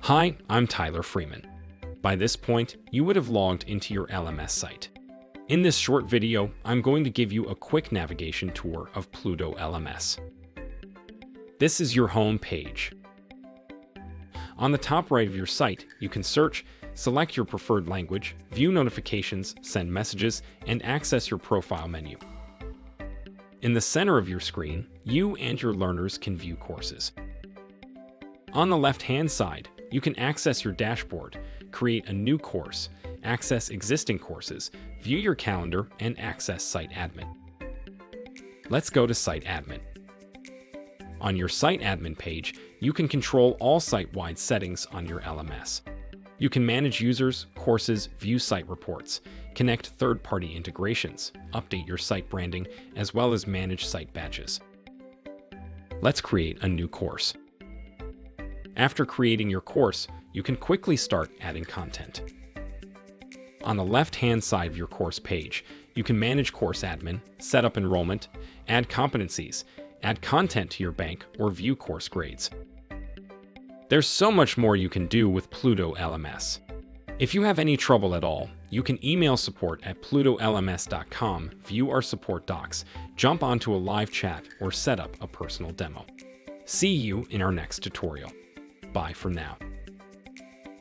Hi, I'm Tyler Freeman. By this point, you would have logged into your LMS site. In this short video, I'm going to give you a quick navigation tour of Pluto LMS. This is your home page. On the top right of your site, you can search, select your preferred language, view notifications, send messages, and access your profile menu. In the center of your screen, you and your learners can view courses. On the left-hand side, you can access your dashboard, create a new course, access existing courses, view your calendar, and access Site Admin. Let's go to Site Admin. On your Site Admin page, you can control all site-wide settings on your LMS. You can manage users, courses, view site reports, connect third-party integrations, update your site branding, as well as manage site badges. Let's create a new course. After creating your course, you can quickly start adding content. On the left-hand side of your course page, you can manage course admin, set up enrollment, add competencies, add content to your bank, or view course grades. There's so much more you can do with Pluto LMS. If you have any trouble at all, you can email support@plutolms.com, view our support docs, jump onto a live chat, or set up a personal demo. See you in our next tutorial. Bye for now.